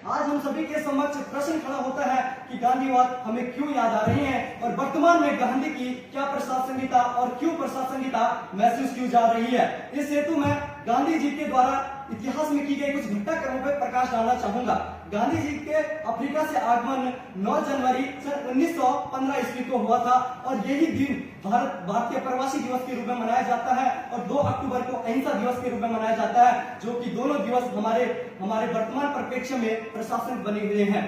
आज हम सभी के समक्ष प्रश्न खड़ा होता है कि गांधीवाद हमें क्यों याद आ रही है और वर्तमान में गांधी की क्या प्रासंगिकता और क्यों प्रासंगिकता महसूस की जा रही है। इस हेतु मैं गांधी जी के द्वारा इतिहास में की गई कुछ घटनाक्रमों पर प्रकाश डालना चाहूंगा। गांधी जी के अफ्रीका से आगमन 9 जनवरी सन 1915 ईस्वी को हुआ था और यही दिन भारतीय प्रवासी दिवस के रूप में मनाया जाता है और 2 अक्टूबर को अहिंसा दिवस के रूप में मनाया जाता है, जो कि दोनों दिवस हमारे वर्तमान परिप्रेक्ष्य में प्रशासन बने हुए हैं।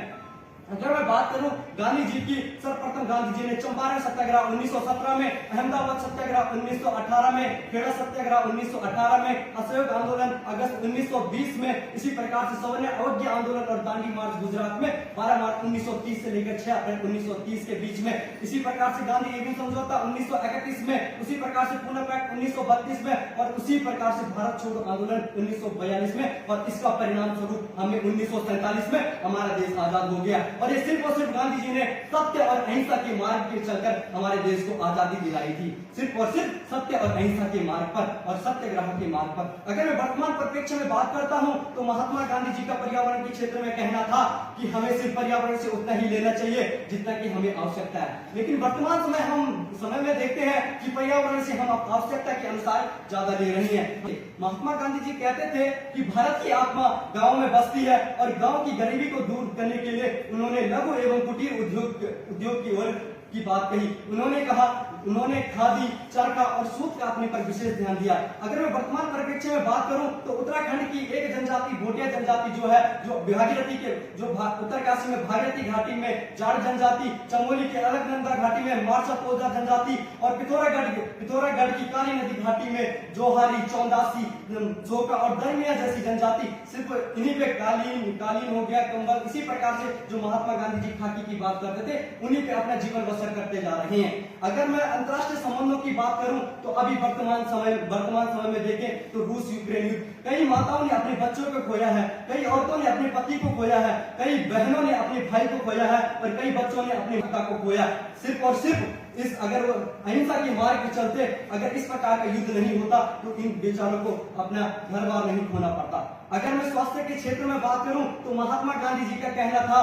अगर मैं बात करूं गांधी जी की, सर्वप्रथम गांधी जी ने चंपारण सत्याग्रह 1917 में, अहमदाबाद सत्याग्रह 1918 में, खेड़ा सत्याग्रह 1918 में, असहयोग आंदोलन अगस्त 1920 में, इसी प्रकार से सवर्ण अवज्ञा आंदोलन और दांडी मार्च गुजरात में 12 मार्च 1930 से लेकर 6 अप्रैल 1930 के बीच में, इसी प्रकार से गांधी एवं समझौता 1931 में, उसी प्रकार से पुणे पैक्ट 1932 में और उसी प्रकार से भारत छोड़ो आंदोलन 1942 में, और इसका परिणाम स्वरूप हमें 1947 में हमारा देश आजाद हो गया। और ये सिर्फ और सिर्फ गांधी जी ने सत्य और अहिंसा के मार्ग पे चलकर हमारे देश को आजादी दिलाई थी, सिर्फ और सिर्फ सत्य और अहिंसा के मार्ग पर और सत्याग्रह के मार्ग पर। अगर मैं वर्तमान परिप्रेक्ष्य में बात करता हूं तो महात्मा गांधी जी का पर्यावरण के क्षेत्र में कहना था कि हमें सिर्फ पर्यावरण से उतना ही लेना चाहिए जितना कि हमें आवश्यकता है, लेकिन वर्तमान समय में देखते हैं कि पर्यावरण से हम आवश्यकता के अनुसार ज्यादा ले रही है। महात्मा गांधी जी कहते थे कि भारत की आत्मा गाँव में बसती है और गाँव की गरीबी को दूर करने के लिए उन्होंने लघु एवं कुटीर उद्योग की ओर की बात कही। उन्होंने खादी, चरखा और सूत का अपने पर विशेष ध्यान दिया। अगर मैं वर्तमान परिप्रेक्ष्य में बात करूं तो उत्तराखंड की एक जनजाति भोटिया जनजाति जो है, जो भागीरथी के उत्तरकाशी में भागीरथी घाटी में जाट जनजाति, चमोली के अलकनंदा घाटी में मार्शा पोजा जनजाति और पिथौरागढ़ की काली नदी घाटी में जोहारी, चौंदासी, जोका और दरमिया जैसी जनजाति, सिर्फ इन्हीं पे कालीन हो गया, कंबल, इसी प्रकार से जो महात्मा गांधी जी खाकी की बात करते थे उन्हीं पे अपना जीवन बसर करते जा रहे हैं। अगर मैं अंतरराष्ट्रीय संबंधों की बात करूं तो अभी वर्तमान समय में देखें तो रूस यूक्रेन युद्ध, कई माताओं ने अपने बच्चों को खोया है, कई औरतों ने अपने पति को खोया है, कई बहनों ने अपने भाई को खोया है और कई बच्चों ने अपने माता को खोया। सिर्फ और सिर्फ इस अगर अहिंसा के मार्ग पे चलते अगर इस प्रकार का युद्ध नहीं होता तो इन बेचारों को अपना घर बार नहीं खोना पड़ता। अगर मैं स्वास्थ्य के क्षेत्र में बात करूं तो महात्मा गांधी जी का कहना था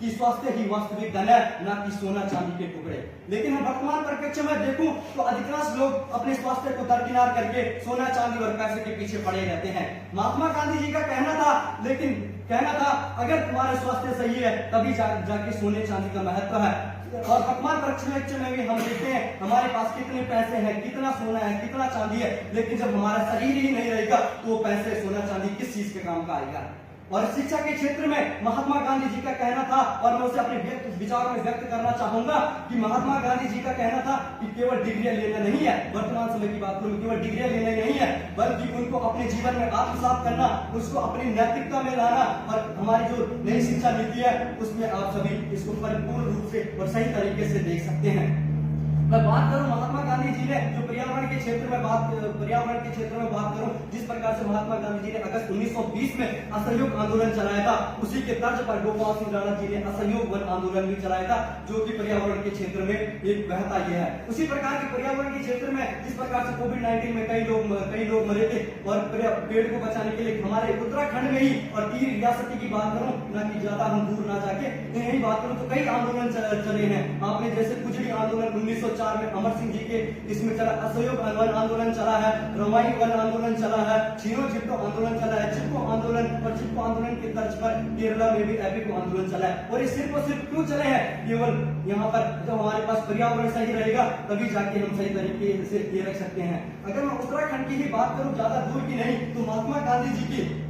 कि स्वास्थ्य ही वास्तविक धन है, ना कि सोना चांदी के टुकड़े। लेकिन हम वर्तमान परिप्रेक्ष्य में देखूं तो अधिकांश लोग अपने स्वास्थ्य को दरकिनार करके सोना चांदी और पैसे के पीछे पड़े रहते हैं। महात्मा गांधी जी का कहना था अगर तुम्हारा स्वास्थ्य सही है तभी जाके सोने चांदी का महत्व है। और वर्तमान परिप्रेक्ष्य में भी हम देखते हैं हमारे पास कितने पैसे हैं, कितना सोना है, कितना चांदी है, लेकिन जब हमारा शरीर ही नहीं रहेगा तो पैसे, सोना, चांदी किस चीज के काम का आएगा। और शिक्षा के क्षेत्र में महात्मा गांधी जी का कहना था, और मैं उसे अपने विचारों में व्यक्त करना चाहूंगा कि महात्मा गांधी जी का कहना था कि केवल डिग्रियां लेना नहीं है, वर्तमान समय की बात करूं, केवल डिग्रियां लेना नहीं है, बल्कि उनको अपने जीवन में आत्मसात करना, उसको अपनी नैतिकता में लाना। और हमारी जो नई शिक्षा नीति है उसमें आप सभी इसको परिपूर्ण रूप से और सही तरीके से देख सकते हैं। मैं बात करूं महात्मा गांधी जी ने जो पर्यावरण के क्षेत्र में बात करूं, जिस प्रकार से महात्मा गांधी जी ने अगस्त 1920 में असहयोग आंदोलन चलाया था, उसी के तर्ज पर गोपाल सिंह राणा जी ने असहयोग वन आंदोलन भी चलाया था, जो कि पर्यावरण के क्षेत्र में एक बहता यह है। उसी प्रकार के पर्यावरण के क्षेत्र में जिस प्रकार से कोविड-19 में कई लोग मरे थे और पेड़ को बचाने के लिए हमारे उत्तराखंड में ही, और 3 रियासती की बात करूं, न कि ज्यादा हम दूर ना जाके यही बात करूं तो कई आंदोलन चले हैं। आपने जैसे कुजड़ी आंदोलन 1904 में अमर सिंह जी के इसमें चला, असहयोग वन आंदोलन चला है, रमाई वन आंदोलन चला है, छीनो चिप्को आंदोलन चला है, चिप्को आंदोलन और चिप्को आंदोलन के तर्ज पर केरला में भी एपिको आंदोलन चला है। और ये सिर्फ और सिर्फ क्यों चले हैं? केवल यहाँ पर जब हमारे पास पर्यावरण सही रहेगा तभी जाके हम सही तरीके से ये रख सकते हैं। अगर मैं उत्तराखंड की ही बात करूं, ज्यादा दूर की नहीं, तो महात्मा गांधी जी की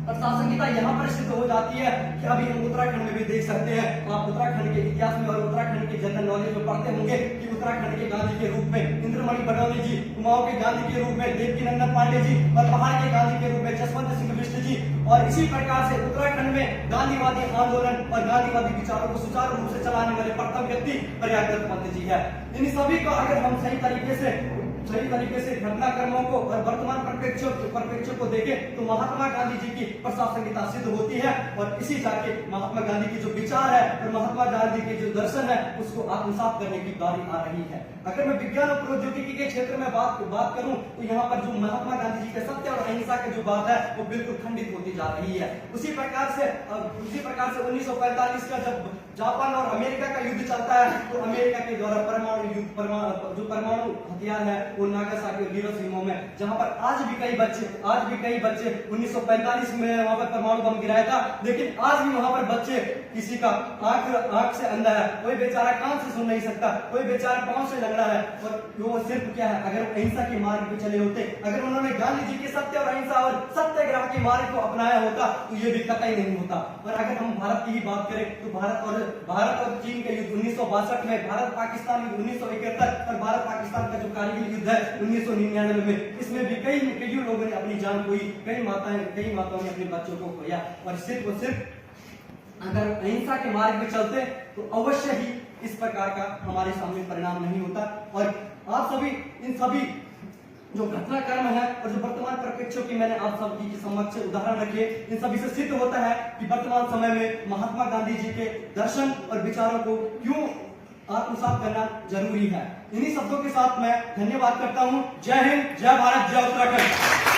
प्रासंगिकता यहाँ पर सिद्ध हो जाती है कि अभी हम उत्तराखंड में भी देख सकते हैं। आप उत्तराखंड के इतिहास में और उत्तराखंड के जनरल नॉलेज में पढ़ते होंगे कि उत्तराखंड के गांधी के रूप में इंद्रमणि बडौनी जी, कुमाऊं के गांधी के रूप में देवकीनंदन पांडे जी और पहाड़ के गांधी के रूप में जसवंत सिंह बिष्ट जी, और इसी प्रकार से उत्तराखंड में गांधीवादी आंदोलन और गांधीवादी विचारों को सुचारू रूप से चलाने वाले प्रथम व्यक्ति प्रयागराज पंत जी है। इन सभी को अगर हम सही तरीके से सही तरीके से घटनाक्रमों को और वर्तमान परिप्रेक्ष्य को देखें तो महात्मा गांधी जी की प्रासंगिकता सिद्ध होती है और इसी जाके महात्मा गांधी की जो विचार है और महात्मा गांधी के जो दर्शन है उसको आत्मसात करने की बारी आ रही है। अगर मैं विज्ञान और प्रौद्योगिकी के क्षेत्र में बात करूं तो यहाँ पर जो महात्मा गांधी जी के सत्य और अहिंसा की जो बात है वो बिल्कुल खंडित होती जा रही है। उसी प्रकार से 1945 का जब जापान और अमेरिका का युद्ध चलता है तो अमेरिका के द्वारा परमाणु हथियार है वो नागासाकी और हिरोशिमा में, जहां पर आज भी कई बच्चे 1945 में वहां पर परमाणु बम गिराया था, लेकिन आज भी वहां पर बच्चे किसी का आंख से अंधा है, कोई बेचारा कान से सुन नहीं सकता, कोई बेचारा पांव से लंगड़ा है। और वो सिर्फ क्या है, अगर वो अहिंसा के मार्ग पे चले होते, अगर उन्होंने गांधी जी के सत्य और अहिंसा और सत्याग्रह के मार्ग को अपनाया होता तो ये भी कतई नहीं होता। और अगर हम भारत की ही बात करें तो भारत और चीन के युद्ध 1962 में, भारत पाकिस्तान युद्ध 1971 और भारत पाकिस्तान का जो कारगिल युद्ध है 1999 में, इसमें भी कई लोगों ने अपनी जान खोई, कई माताओं ने अपने बच्चों को खोया। और सिर्फ अगर अहिंसा के मार्ग में चलते तो अवश्य ही इस प्रकार का हमारे सामने परिणाम नहीं होता। और आप सभी इन सभी जो घटनाक्रम है और जो वर्तमान परिप्रेक्ष्यों की मैंने आप सभी के समक्ष उदाहरण रखे, इन सभी से सिद्ध होता है कि वर्तमान समय में महात्मा गांधी जी के दर्शन और विचारों को क्यों आत्मसात करना जरूरी है। इन्हीं शब्दों के साथ मैं धन्यवाद करता हूं। जय हिंद, जय भारत, जय उत्तराखंड।